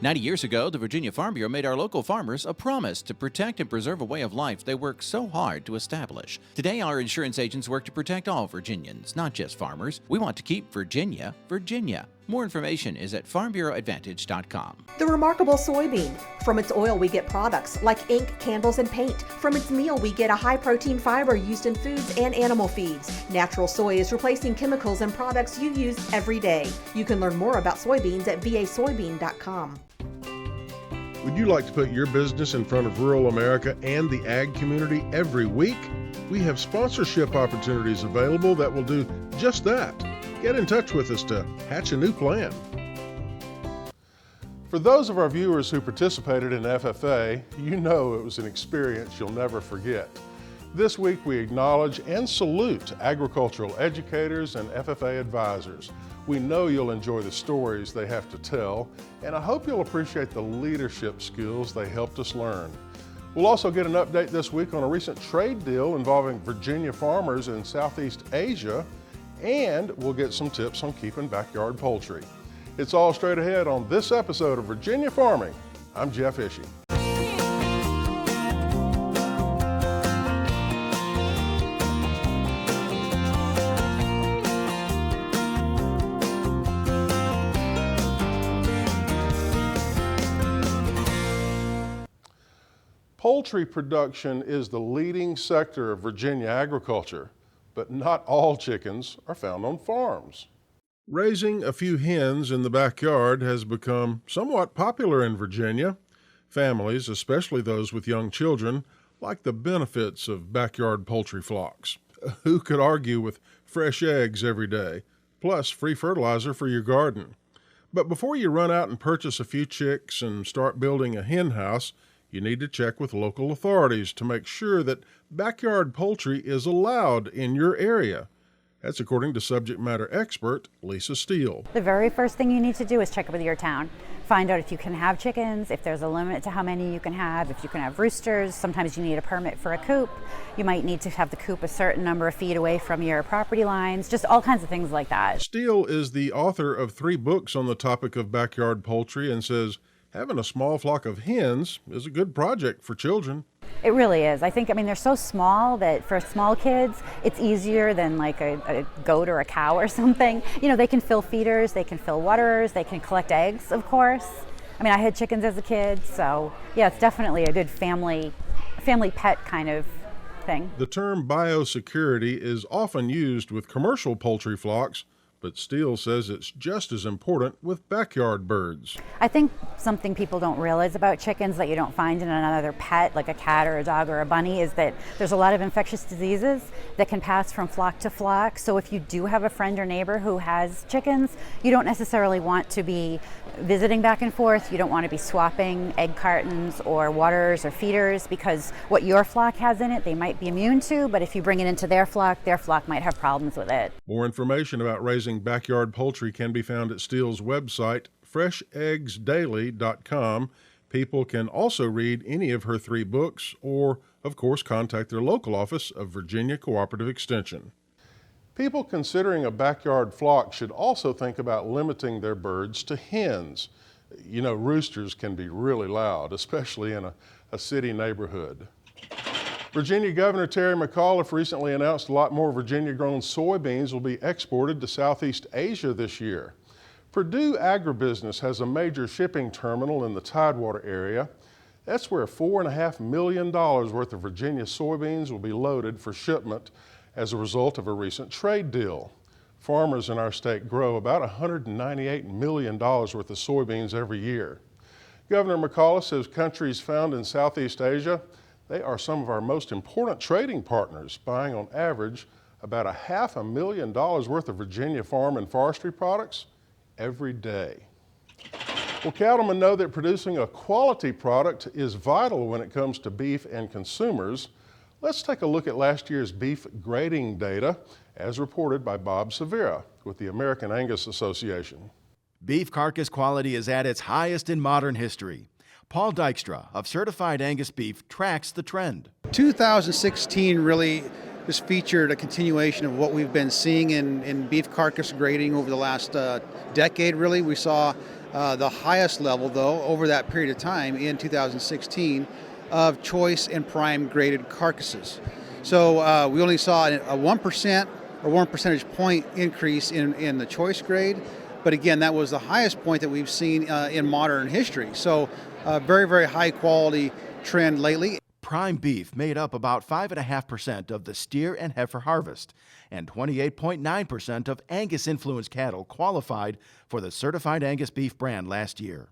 90 years ago, the Virginia Farm Bureau made our local farmers a promise to protect and preserve a way of life they worked so hard to establish. Today, our insurance agents work to protect all Virginians, not just farmers. We want to keep Virginia, Virginia. More information is at farmbureauadvantage.com. The remarkable soybean. From its oil, we get products like ink, candles, and paint. From its meal, we get a high-protein fiber used in foods and animal feeds. Natural soy is replacing chemicals and products you use every day. You can learn more about soybeans at vasoybean.com. Would you like to put your business in front of rural America and the ag community every week? We have sponsorship opportunities available that will do just that. Get in touch with us to hatch a new plan. For those of our viewers who participated in FFA, you know it was an experience you'll never forget. This week we acknowledge and salute agricultural educators and FFA advisors. We know you'll enjoy the stories they have to tell, and I hope you'll appreciate the leadership skills they helped us learn. We'll also get an update this week on a recent trade deal involving Virginia farmers in Southeast Asia, and we'll get some tips on keeping backyard poultry. It's all straight ahead on this episode of Virginia Farming. I'm Jeff Ishii. Poultry production is the leading sector of Virginia agriculture, but not all chickens are found on farms. Raising a few hens in the backyard has become somewhat popular in Virginia. Families, especially those with young children, like the benefits of backyard poultry flocks. Who could argue with fresh eggs every day, plus free fertilizer for your garden? But before you run out and purchase a few chicks and start building a hen house, you need to check with local authorities to make sure that backyard poultry is allowed in your area. That's according to subject matter expert Lisa Steele. The very first thing you need to do is check with your town. Find out if you can have chickens, if there's a limit to how many you can have, if you can have roosters. Sometimes you need a permit for a coop. You might need to have the coop a certain number of feet away from your property lines, just all kinds of things like that. Steele is the author of 3 books on the topic of backyard poultry and says having a small flock of hens is a good project for children. It really is. I think, they're so small that for small kids, it's easier than like a goat or a cow or something. You know, they can fill feeders, they can fill waterers, they can collect eggs, of course. I had chickens as a kid, so yeah, it's definitely a good family pet kind of thing. The term biosecurity is often used with commercial poultry flocks, but Steele says it's just as important with backyard birds. I think something people don't realize about chickens that you don't find in another pet, like a cat or a dog or a bunny, is that there's a lot of infectious diseases that can pass from flock to flock. So if you do have a friend or neighbor who has chickens, you don't necessarily want to be visiting back and forth. You don't want to be swapping egg cartons or waterers or feeders, because what your flock has in it, they might be immune to, but if you bring it into their flock might have problems with it. More information about raising backyard poultry can be found at Steele's website, fresheggsdaily.com. People can also read any of her 3 books or, of course, contact their local office of Virginia Cooperative Extension. People considering a backyard flock should also think about limiting their birds to hens. You know, roosters can be really loud, especially in a city neighborhood. Virginia Governor Terry McAuliffe recently announced a lot more Virginia-grown soybeans will be exported to Southeast Asia this year. Purdue Agribusiness has a major shipping terminal in the Tidewater area. That's where $4.5 million worth of Virginia soybeans will be loaded for shipment as a result of a recent trade deal. Farmers in our state grow about $198 million worth of soybeans every year. Governor McAuliffe says countries found in Southeast Asia, they are some of our most important trading partners, buying on average about $500,000 worth of Virginia farm and forestry products every day. Well, cattlemen know that producing a quality product is vital when it comes to beef and consumers. Let's take a look at last year's beef grading data as reported by Bob Severa with the American Angus Association. Beef carcass quality is at its highest in modern history. Paul Dykstra of Certified Angus Beef tracks the trend. 2016 really just featured a continuation of what we've been seeing in beef carcass grading over the last decade, really. We saw the highest level, though, over that period of time in 2016 of choice and prime graded carcasses. So we only saw a 1% or 1 percentage point increase in the choice grade. But again, that was the highest point that we've seen in modern history. So very, very high quality trend lately. Prime beef made up about 5.5% of the steer and heifer harvest, and 28.9% of Angus-influenced cattle qualified for the Certified Angus Beef brand last year.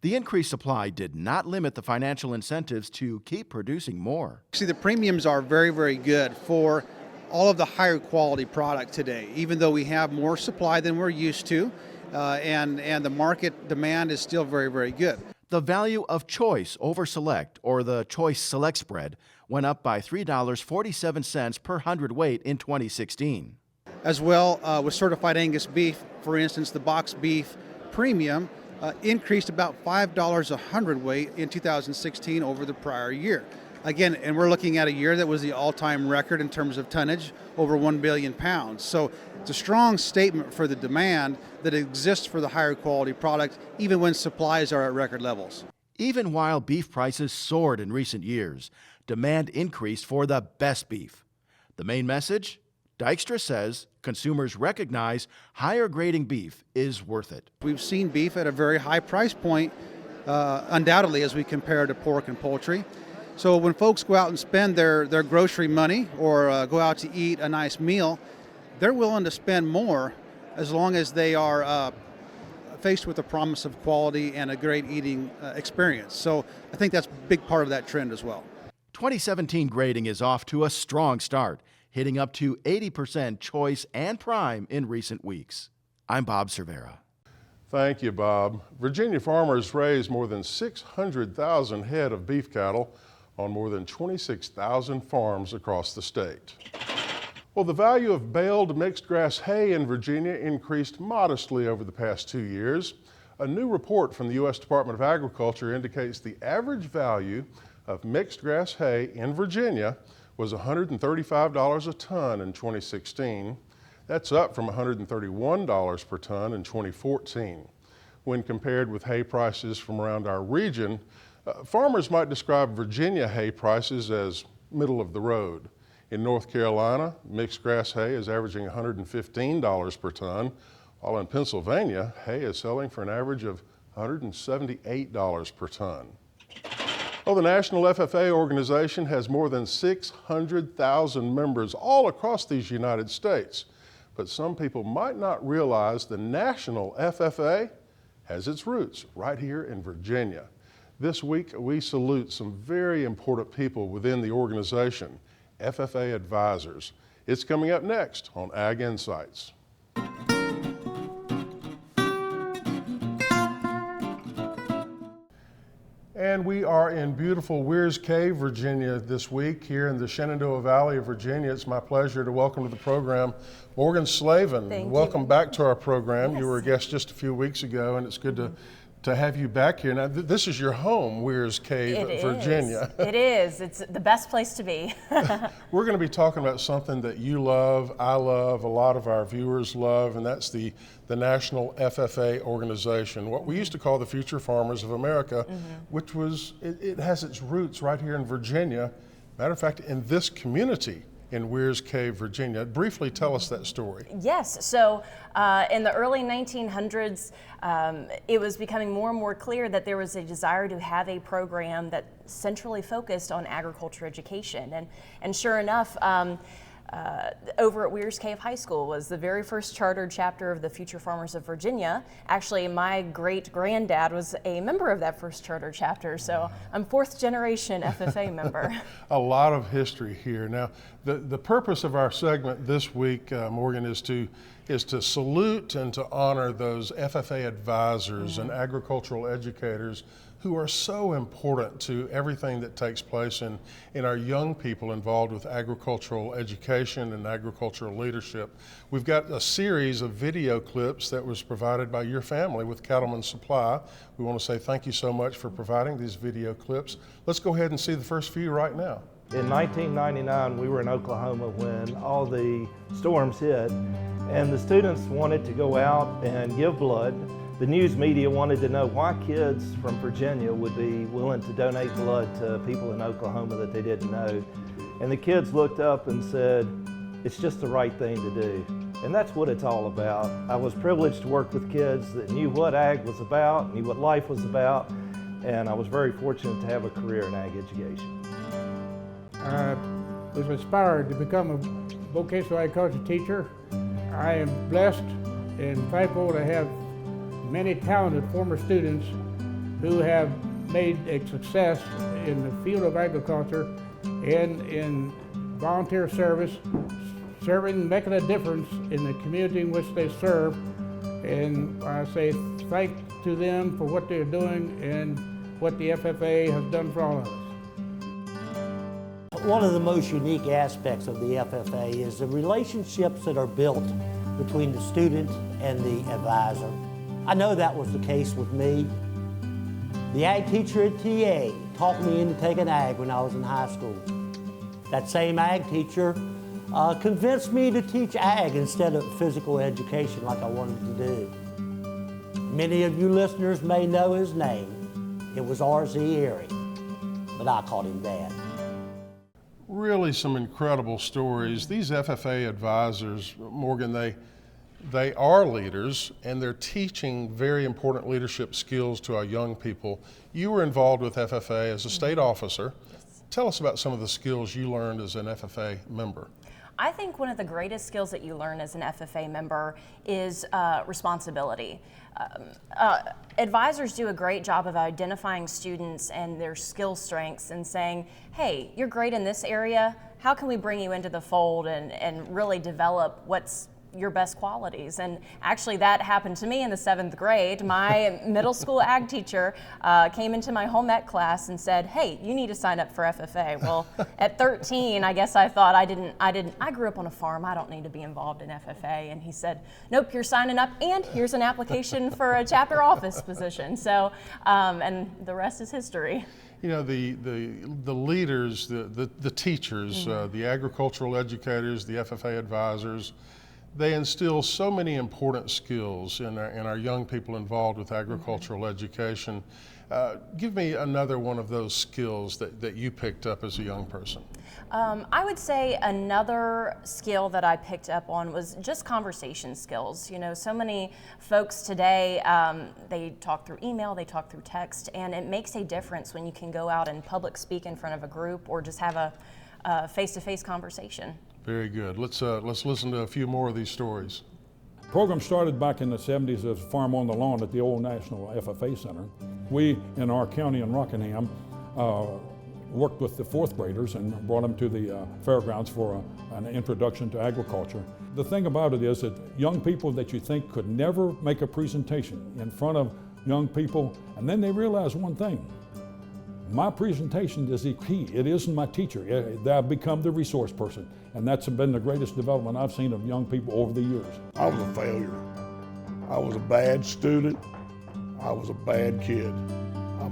The increased supply did not limit the financial incentives to keep producing more. See, the premiums are very, very good for all of the higher quality product today, even though we have more supply than we're used to, and the market demand is still very, very good. The value of Choice over Select, or the Choice Select spread, went up by $3.47 per hundredweight in 2016. As well, with Certified Angus beef, for instance, the box beef premium increased about $5 a hundredweight in 2016 over the prior year. Again, and we're looking at a year that was the all-time record in terms of tonnage, over 1 billion pounds. So it's a strong statement for the demand that exists for the higher quality product, even when supplies are at record levels. Even while beef prices soared in recent years, demand increased for the best beef. The main message? Dykstra says consumers recognize higher grading beef is worth it. We've seen beef at a very high price point, undoubtedly, as we compare to pork and poultry. So when folks go out and spend their grocery money or go out to eat a nice meal, they're willing to spend more as long as they are faced with the promise of quality and a great eating experience. So I think that's a big part of that trend as well. 2017 grading is off to a strong start, hitting up to 80% choice and prime in recent weeks. I'm Bob Cervera. Thank you, Bob. Virginia farmers raised more than 600,000 head of beef cattle on more than 26,000 farms across the state. Well, the value of baled mixed grass hay in Virginia increased modestly over the past 2 years. A new report from the U.S. Department of Agriculture indicates the average value of mixed grass hay in Virginia was $135 a ton in 2016. That's up from $131 per ton in 2014. When compared with hay prices from around our region, farmers might describe Virginia hay prices as middle of the road. In North Carolina, mixed grass hay is averaging $115 per ton, while in Pennsylvania, hay is selling for an average of $178 per ton. Well, the National FFA organization has more than 600,000 members all across these United States. But some people might not realize the National FFA has its roots right here in Virginia. This week, we salute some very important people within the organization, FFA advisors. It's coming up next on Ag Insights. And we are in beautiful Weir's Cave, Virginia this week, here in the Shenandoah Valley of Virginia. It's my pleasure to welcome to the program Morgan Slavin. Thank you. Welcome back to our program. Yes. You were a guest just a few weeks ago, and it's good to have you back here. Now, this is your home, Weir's Cave, Virginia. It is. It's the best place to be. We're going to be talking about something that you love, I love, a lot of our viewers love, and that's the National FFA organization, what we used to call the Future Farmers of America, which was, it has its roots right here in Virginia. Matter of fact, in this community in Weir's Cave, Virginia. Briefly tell us that story. Yes, so in the early 1900s, it was becoming more and more clear that there was a desire to have a program that centrally focused on agriculture education. And sure enough, over at Weir's Cave High School was the very first chartered chapter of the Future Farmers of Virginia. Actually, my great-granddad was a member of that first charter chapter, so I'm fourth generation FFA member. A lot of history here. Now, the purpose of our segment this week, Morgan, is to salute and to honor those FFA advisors and agricultural educators who are so important to everything that takes place in our young people involved with agricultural education and agricultural leadership. We've got a series of video clips that was provided by your family with Cattleman Supply. We want to say thank you so much for providing these video clips. Let's go ahead and see the first few right now. In 1999, we were in Oklahoma when all the storms hit, and the students wanted to go out and give blood. the news media wanted to know why kids from Virginia would be willing to donate blood to people in Oklahoma that they didn't know. And the kids looked up and said, it's just the right thing to do. And that's what it's all about. I was privileged to work with kids that knew what ag was about, knew what life was about, and I was very fortunate to have a career in ag education. I was inspired to become a vocational agriculture teacher. I am blessed and thankful to have many talented former students who have made a success in the field of agriculture and in volunteer service, making a difference in the community in which they serve. And I say thanks to them for what they're doing and what the FFA has done for all of us. One of the most unique aspects of the FFA is the relationships that are built between the student and the advisor. I know that was the case with me. The ag teacher at TA talked me into taking ag when I was in high school. That same ag teacher convinced me to teach ag instead of physical education like I wanted to do. Many of you listeners may know his name. It was R.Z. Erie, but I called him Dad. Really some incredible stories. These FFA advisors, Morgan, they are leaders and they're teaching very important leadership skills to our young people. You were involved with FFA as a state officer. Yes. Tell us about some of the skills you learned as an FFA member. I think one of the greatest skills that you learn as an FFA member is responsibility. Advisors do a great job of identifying students and their skill strengths and saying, hey, you're great in this area, how can we bring you into the fold and really develop what's your best qualities? And actually that happened to me in the 7th grade. My middle school ag teacher came into my home ec class and said, hey, you need to sign up for FFA. Well, at 13, I guess I thought I grew up on a farm, I don't need to be involved in FFA. And he said, nope, you're signing up and here's an application for a chapter office position. So, and the rest is history. You know, the leaders, the teachers, the agricultural educators, the FFA advisors, they instill so many important skills in our young people involved with agricultural education. Give me another one of those skills that you picked up as a young person. I would say another skill that I picked up on was just conversation skills. You know, so many folks today, they talk through email, they talk through text, and it makes a difference when you can go out and public speak in front of a group or just have a face-to-face conversation. Very good. Let's listen to a few more of these stories. The program started back in the 70s as Farm on the Lawn at the old National FFA Center. We, in our county in Rockingham, worked with the 4th graders and brought them to the fairgrounds for an introduction to agriculture. The thing about it is that young people that you think could never make a presentation in front of young people, and then they realize one thing. My presentation is the key. It isn't my teacher. I've become the resource person, and that's been the greatest development I've seen of young people over the years. I was a failure. I was a bad student. I was a bad kid.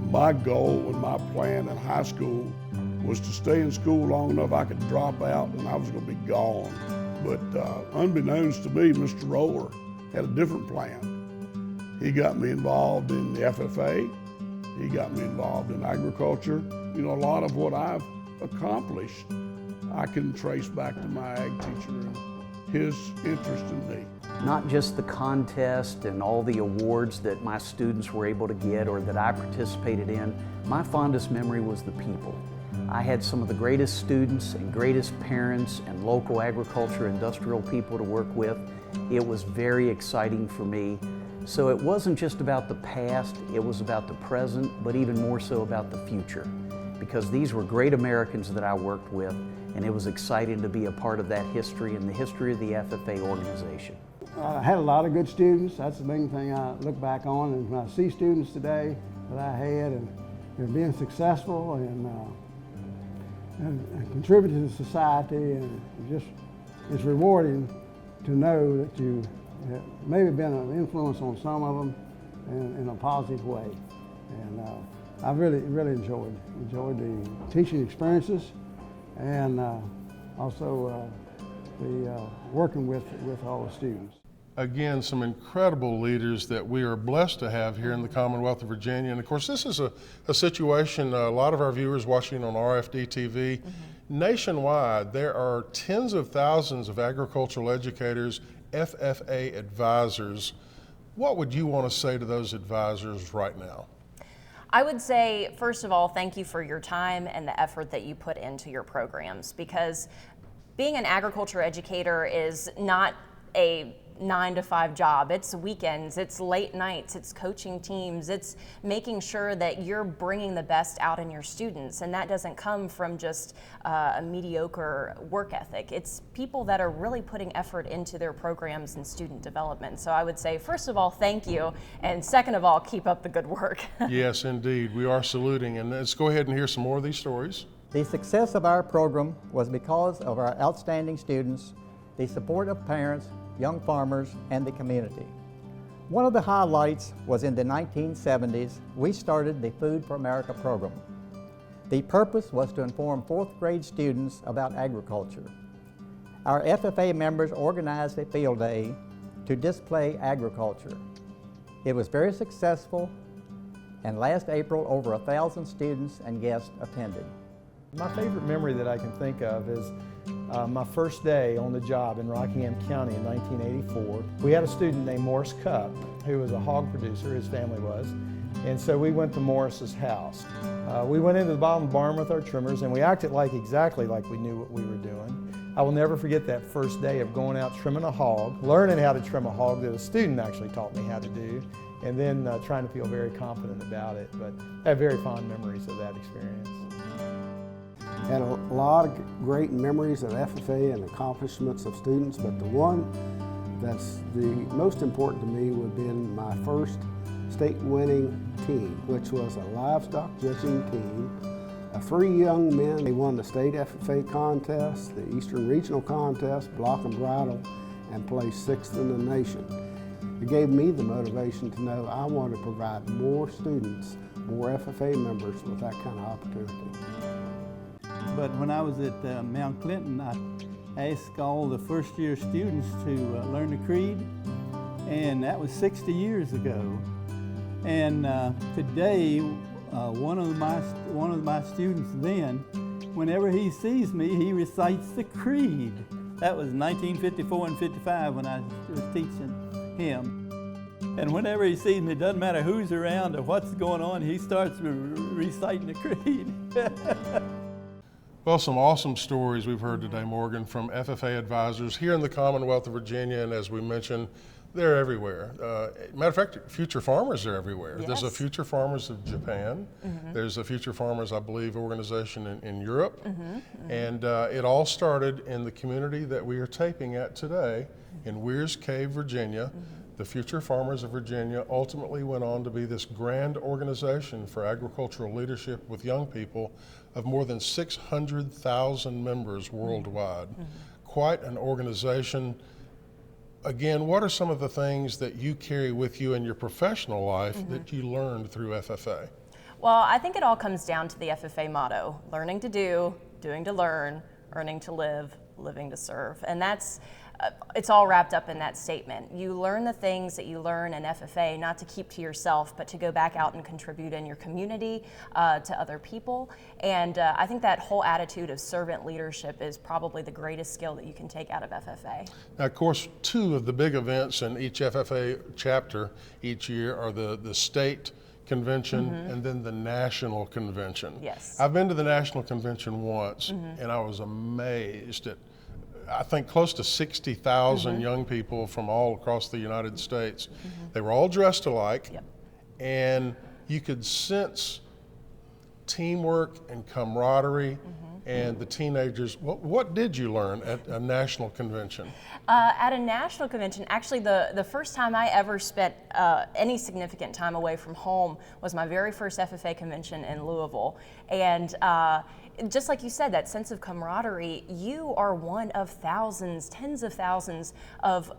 My goal and my plan in high school was to stay in school long enough I could drop out and I was going to be gone. But unbeknownst to me, Mr. Roller had a different plan. He got me involved in the FFA. He got me involved in agriculture. You know, a lot of what I've accomplished, I can trace back to my ag teacher and his interest in me. Not just the contest and all the awards that my students were able to get or that I participated in, my fondest memory was the people. I had some of the greatest students and greatest parents and local agriculture industrial people to work with. It was very exciting for me. So it wasn't just about the past, it was about the present, but even more so about the future. Because these were great Americans that I worked with, and it was exciting to be a part of that history and the history of the FFA organization. I had a lot of good students. That's the main thing I look back on, and when I see students today that I had and they're being successful and contributing to society, and it's rewarding to know that you have maybe been an influence on some of them in a positive way. And I really enjoyed the teaching experiences and also the working with all the students. Again, some incredible leaders that we are blessed to have here in the Commonwealth of Virginia. And of course, this is a situation, a lot of our viewers watching on RFD TV, nationwide, there are tens of thousands of agricultural educators, FFA advisors. What would you want to say to those advisors right now? I would say, first of all, thank you for your time and the effort that you put into your programs, because being an agriculture educator is not a 9-to-5 job. It's weekends, it's late nights, it's coaching teams, it's making sure that you're bringing the best out in your students, and that doesn't come from just a mediocre work ethic. It's people that are really putting effort into their programs and student development. So I would say, first of all, thank you, and second of all, keep up the good work. Yes, indeed. We are saluting, and let's go ahead and hear some more of these stories. The success of our program was because of our outstanding students, the support of parents, young farmers, and the community. One of the highlights was in the 1970s, we started the Food for America program. The purpose was to inform fourth grade students about agriculture. Our FFA members organized a field day to display agriculture. It was very successful, and last April, over 1,000 students and guests attended. My favorite memory that I can think of is my first day on the job in Rockingham County in 1984. We had a student named Morris Cupp who was a hog producer, his family was, and so we went to Morris's house. We went into the bottom of the barn with our trimmers, and we acted exactly like we knew what we were doing. I will never forget that first day of going out trimming a hog, learning how to trim a hog that a student actually taught me how to do, and then trying to feel very confident about it. But I have very fond memories of that experience. Had a lot of great memories of FFA and accomplishments of students, but the one that's the most important to me would have been my first state-winning team, which was a livestock judging team. 3 young men, they won the state FFA contest, the Eastern Regional contest, block and bridle, and placed 6th in the nation. It gave me the motivation to know I want to provide more students, more FFA members with that kind of opportunity. But when I was at Mount Clinton, I asked all the first-year students to learn the creed, and that was 60 years ago. And today, one of my students then, whenever he sees me, he recites the creed. That was 1954 and 55 when I was teaching him. And whenever he sees me, it doesn't matter who's around or what's going on, he starts reciting the creed. Well, some awesome stories we've heard today, Morgan, from FFA advisors here in the Commonwealth of Virginia, and as we mentioned, they're everywhere. Matter of fact, Future Farmers are everywhere. Yes. There's a Future Farmers of Japan. There's a Future Farmers, I believe, organization in Europe. And it all started in the community that we are taping at today in Weirs Cave, Virginia. The Future Farmers of Virginia ultimately went on to be this grand organization for agricultural leadership with young people of more than 600,000 members worldwide. Quite an organization. Again, what are some of the things that you carry with you in your professional life that you learned through FFA? Well, I think it all comes down to the FFA motto: learning to do, doing to learn, earning to live, living to serve. And that's it's all wrapped up in that statement. You learn the things that you learn in FFA, not to keep to yourself, but to go back out and contribute in your community to other people. And I think that whole attitude of servant leadership is probably the greatest skill that you can take out of FFA. Now, of course, 2 of the big events in each FFA chapter each year are the state convention and then the national convention. Yes. I've been to the national convention once, and I was amazed at, I think, close to 60,000 young people from all across the United States. They were all dressed alike, and you could sense teamwork and camaraderie. And the teenagers, what did you learn at a national convention? At a national convention, actually the first time I ever spent any significant time away from home was my very first FFA convention in Louisville. And just like you said, that sense of camaraderie, you are one of thousands, tens of thousands of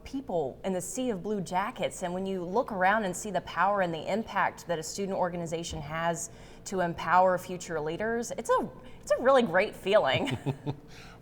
people in the sea of blue jackets. And when you look around and see the power and the impact that a student organization has to empower future leaders, it's a really great feeling.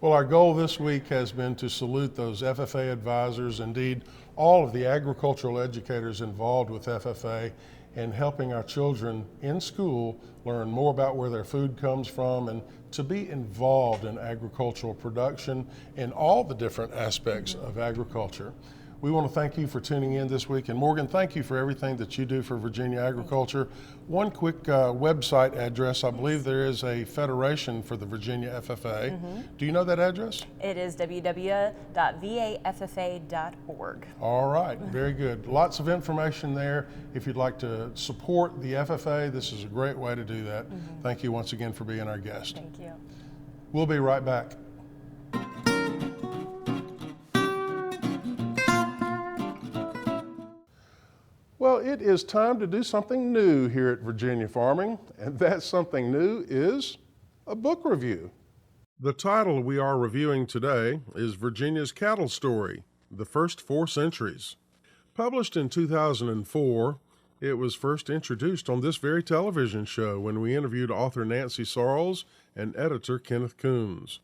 Well, our goal this week has been to salute those FFA advisors, indeed all of the agricultural educators involved with FFA and helping our children in school learn more about where their food comes from and to be involved in agricultural production and all the different aspects of agriculture. We want to thank you for tuning in this week. And Morgan, thank you for everything that you do for Virginia agriculture. One quick website address. I believe there is a federation for the Virginia FFA. Do you know that address? It is www.vaffa.org. All right, very good. Lots of information there. If you'd like to support the FFA, this is a great way to do that. Thank you once again for being our guest. Thank you. We'll be right back. Well, it is time to do something new here at Virginia Farming, and that something new is a book review. The title we are reviewing today is Virginia's Cattle Story, The First 4 Centuries. Published in 2004, it was first introduced on this very television show when we interviewed author Nancy Sarles and editor Kenneth Coons.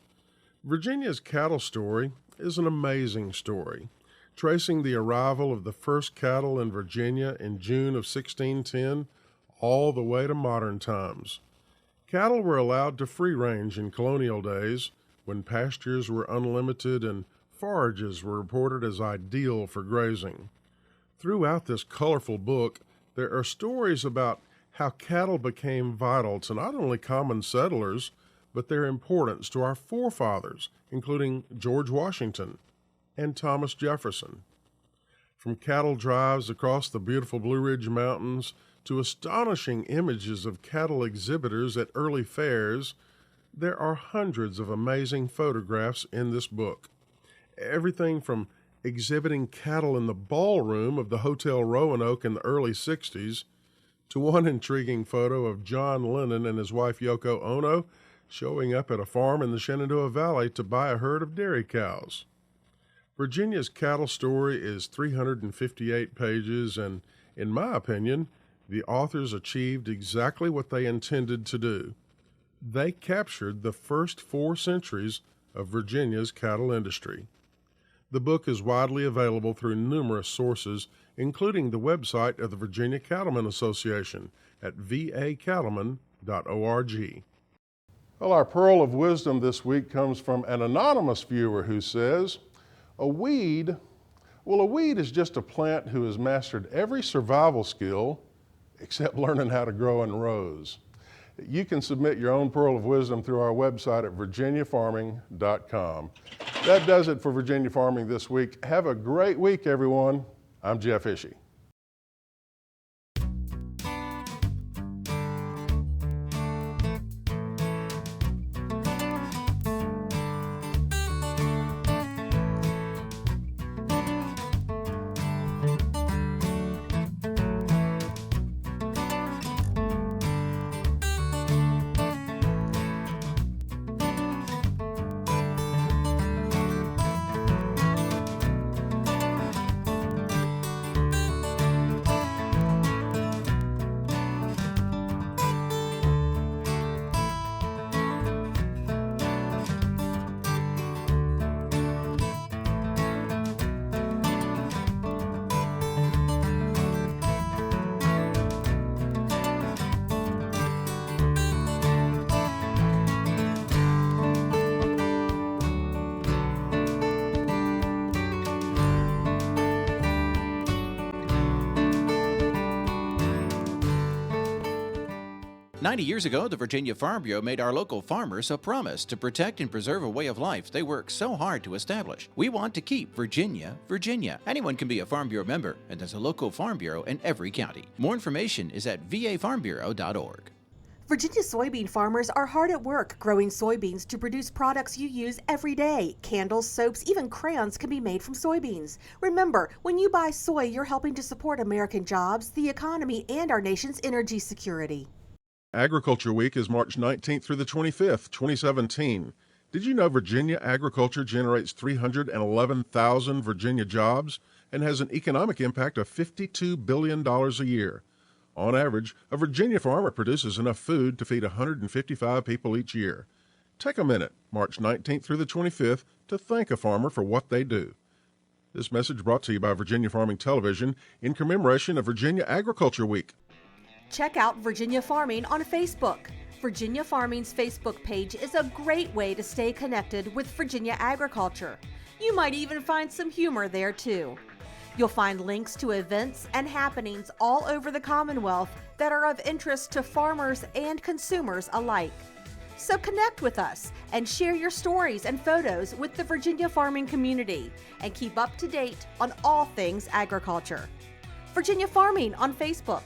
Virginia's Cattle Story is an amazing story, tracing the arrival of the first cattle in Virginia in June of 1610 all the way to modern times. Cattle were allowed to free range in colonial days when pastures were unlimited and forages were reported as ideal for grazing. Throughout this colorful book, there are stories about how cattle became vital to not only common settlers, but their importance to our forefathers, including George Washington and Thomas Jefferson. From cattle drives across the beautiful Blue Ridge Mountains to astonishing images of cattle exhibitors at early fairs, there are hundreds of amazing photographs in this book. Everything from exhibiting cattle in the ballroom of the Hotel Roanoke in the early 60s to one intriguing photo of John Lennon and his wife Yoko Ono showing up at a farm in the Shenandoah Valley to buy a herd of dairy cows. Virginia's Cattle Story is 358 pages, and in my opinion, the authors achieved exactly what they intended to do. They captured the first 4 centuries of Virginia's cattle industry. The book is widely available through numerous sources, including the website of the Virginia Cattlemen Association at vacattlemen.org. Well, our pearl of wisdom this week comes from an anonymous viewer who says, a weed is just a plant who has mastered every survival skill except learning how to grow in rows. You can submit your own pearl of wisdom through our website at virginiafarming.com. That does it for Virginia Farming this week. Have a great week, everyone. I'm Jeff Ishii. "90 years ago, the Virginia Farm Bureau made our local farmers a promise to protect and preserve a way of life they work so hard to establish. We want to keep Virginia, Virginia. Anyone can be a Farm Bureau member, and there's a local Farm Bureau in every county. More information is at vafarmbureau.org. Virginia soybean farmers are hard at work growing soybeans to produce products you use every day. Candles, soaps, even crayons can be made from soybeans. Remember, when you buy soy, you're helping to support American jobs, the economy, and our nation's energy security. Agriculture Week is March 19th through the 25th, 2017. Did you know Virginia agriculture generates 311,000 Virginia jobs and has an economic impact of $52 billion a year? On average, a Virginia farmer produces enough food to feed 155 people each year. Take a minute, March 19th through the 25th, to thank a farmer for what they do. This message brought to you by Virginia Farming Television in commemoration of Virginia Agriculture Week. Check out Virginia Farming on Facebook. Virginia Farming's Facebook page is a great way to stay connected with Virginia agriculture. You might even find some humor there too. You'll find links to events and happenings all over the Commonwealth that are of interest to farmers and consumers alike. So connect with us and share your stories and photos with the Virginia farming community and keep up to date on all things agriculture. Virginia Farming on Facebook.